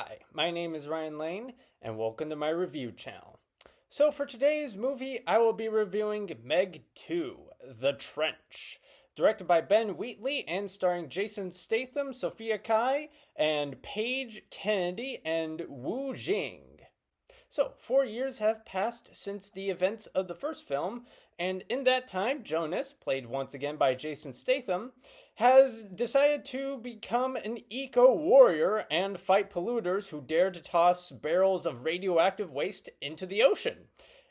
Hi, my name is Ryan Lane, and welcome to my review channel. So for today's movie, I will be reviewing Meg 2, The Trench, directed by Ben Wheatley and starring Jason Statham, Sophia Kai, and Paige Kennedy and Wu Jing. So, 4 years have passed since the events of the first film, and in that time, Jonas, played once again by Jason Statham, has decided to become an eco warrior and fight polluters who dare to toss barrels of radioactive waste into the ocean.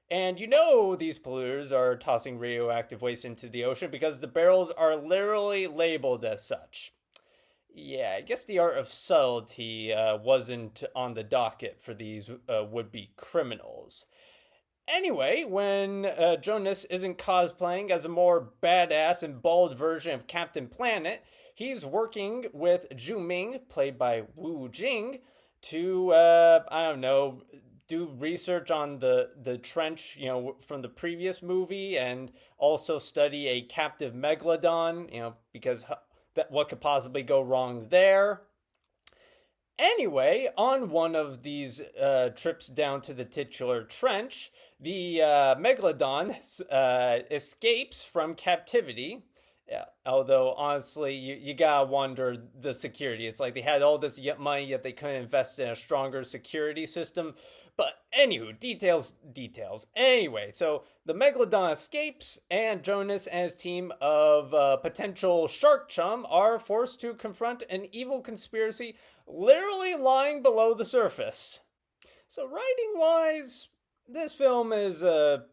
And you know these polluters are tossing radioactive waste into the ocean because the barrels are literally labeled as such. Yeah, I guess the art of subtlety wasn't on the docket for these would-be criminals. Anyway, when Jonas isn't cosplaying as a more badass and bald version of Captain Planet, he's working with Zhu Ming, played by Wu Jing, to, I don't know, do research on the trench, from the previous movie, and also study a captive megalodon, because that what could possibly go wrong there. Anyway, on one of these trips down to the titular trench, the megalodon escapes from captivity. Yeah, although honestly, you gotta wonder the security. It's like they had all this money, yet they couldn't invest in a stronger security system. But anywho, details. Anyway, so the Megalodon escapes, and Jonas and his team of potential shark chum are forced to confront an evil conspiracy literally lying below the surface. So writing wise, this film is a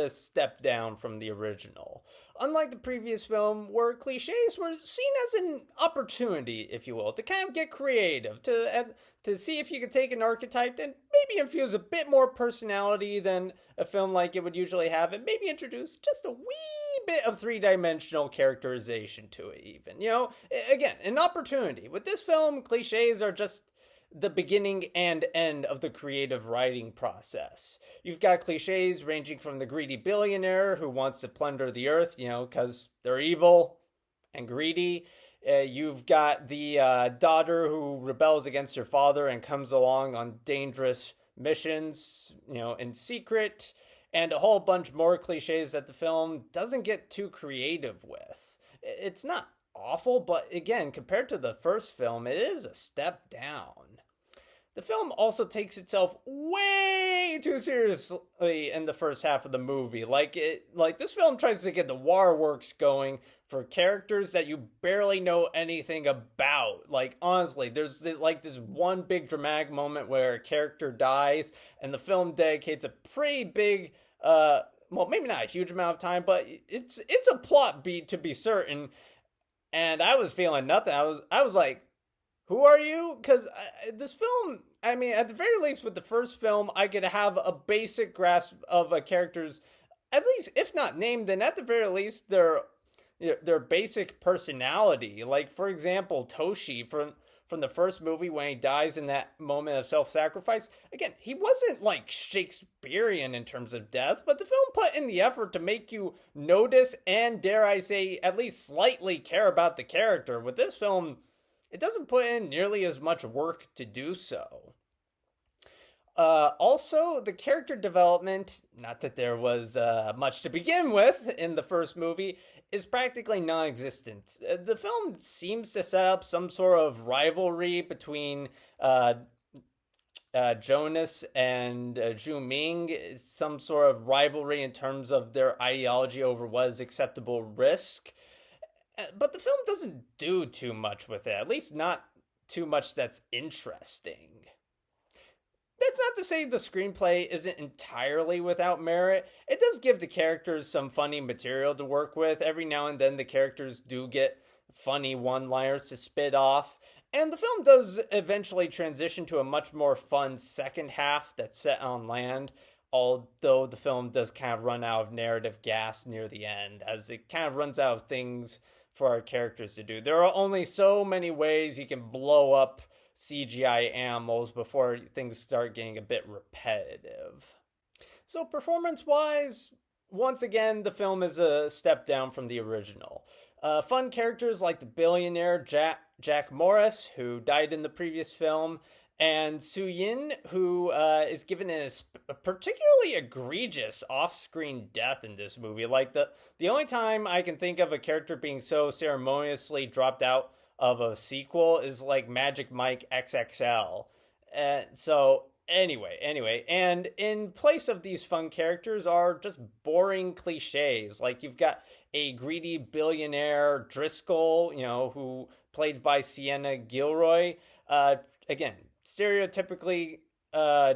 step down from the original. Unlike the previous film, where cliches were seen as an opportunity, if you will, to kind of get creative, to see if you could take an archetype and maybe infuse a bit more personality than a film like it would usually have, and maybe introduce just a wee bit of three-dimensional characterization to it even. Again, an opportunity. With this film, cliches are just the beginning and end of the creative writing process. You've got cliches ranging from the greedy billionaire who wants to plunder the earth, because they're evil and greedy. You've got the daughter who rebels against her father and comes along on dangerous missions, in secret, and a whole bunch more cliches that the film doesn't get too creative with. It's not awful, but again, compared to the first film, it is a step down. The film also takes itself way too seriously in the first half of the movie. Like this film tries to get the waterworks going for characters that you barely know anything about. Like honestly, there's this one big dramatic moment where a character dies, and the film dedicates a pretty big, well, maybe not a huge amount of time, but it's a plot beat to be certain. And I was feeling nothing. I was like, who are you? Because this film, I mean, at the very least, with the first film, I could have a basic grasp of a character's, at least, if not name, then at the very least, their basic personality. Like, for example, Toshi from the first movie when he dies in that moment of self-sacrifice. Again, he wasn't like Shakespearean in terms of death, but the film put in the effort to make you notice and, dare I say, at least slightly care about the character. With this film, it doesn't put in nearly as much work to do so. Also, the character development, not that there was much to begin with in the first movie, is practically non-existent. The film seems to set up some sort of rivalry between Jonas and Zhu Ming, some sort of rivalry in terms of their ideology over what is acceptable risk. But the film doesn't do too much with it, at least not too much that's interesting. That's not to say the screenplay isn't entirely without merit. It does give the characters some funny material to work with. Every now and then the characters do get funny one-liners to spit off. And the film does eventually transition to a much more fun second half that's set on land, although the film does kind of run out of narrative gas near the end, as it kind of runs out of things for our characters to do. There are only so many ways you can blow up CGI animals before things start getting a bit repetitive. So performance-wise, once again, the film is a step down from the original. Fun characters like the billionaire Jack Morris, who died in the previous film, and Su-yin, who is given a particularly egregious off-screen death in this movie. Like the only time I can think of a character being so ceremoniously dropped out of a sequel is like Magic Mike XXL. And so anyway, and in place of these fun characters are just boring cliches. Like you've got a greedy billionaire Driscoll, who played by Sienna Gilroy. Again, stereotypically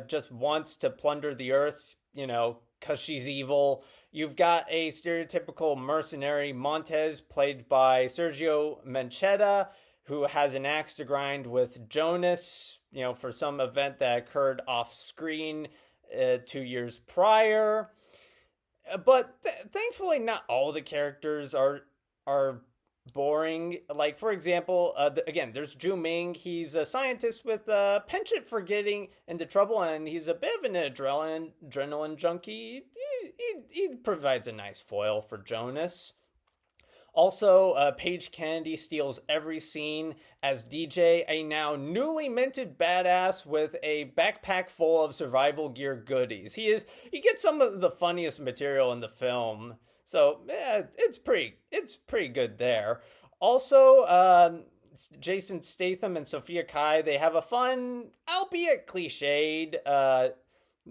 just wants to plunder the earth, because she's evil. You've got a stereotypical mercenary Montez, played by Sergio Mencheta, who has an axe to grind with Jonas, for some event that occurred off screen 2 years prior. But thankfully, not all the characters are boring. Like, for example, again, there's Ju Ming. He's a scientist with a penchant for getting into trouble, and he's a bit of an adrenaline junkie. He provides a nice foil for Jonas. Also, Paige Kennedy steals every scene as DJ, a now newly minted badass with a backpack full of survival gear goodies. He gets some of the funniest material in the film, so yeah, it's pretty good there. Also, Jason Statham and Sophia Kai, they have a fun, albeit cliched,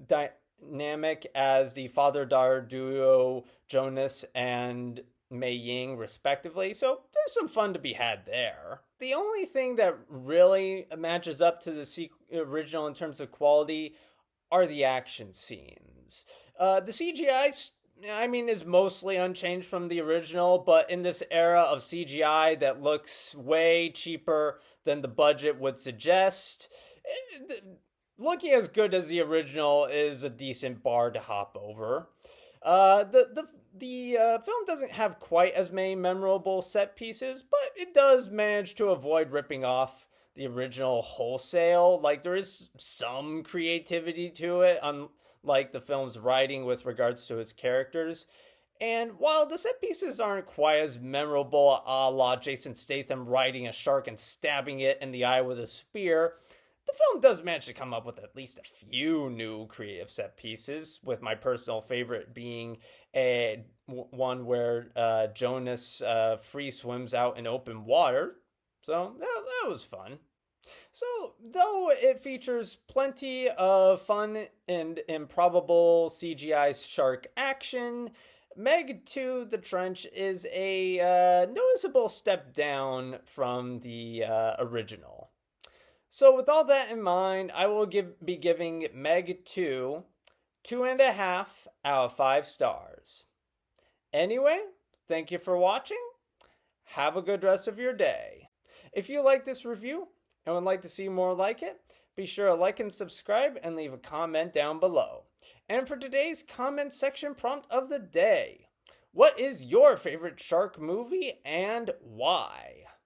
dynamic as the father-daughter duo Jonas and Mei Ying, respectively, so there's some fun to be had there. The only thing that really matches up to the original in terms of quality are the action scenes. The CGI, is mostly unchanged from the original, but in this era of CGI that looks way cheaper than the budget would suggest, looking as good as the original is a decent bar to hop over. The film doesn't have quite as many memorable set pieces, but it does manage to avoid ripping off the original wholesale. Like, there is some creativity to it, unlike the film's writing with regards to its characters. And while the set pieces aren't quite as memorable, a la Jason Statham riding a shark and stabbing it in the eye with a spear, the film does manage to come up with at least a few new creative set pieces, with my personal favorite being one where Jonas free swims out in open water. So that was fun. So, though it features plenty of fun and improbable CGI shark action, Meg 2 The Trench is a noticeable step down from the original. So with all that in mind, I will be giving Meg 2 2.5 out of 5 stars. Anyway, thank you for watching. Have a good rest of your day. If you like this review and would like to see more like it, be sure to like and subscribe and leave a comment down below. And for today's comment section prompt of the day, what is your favorite shark movie and why?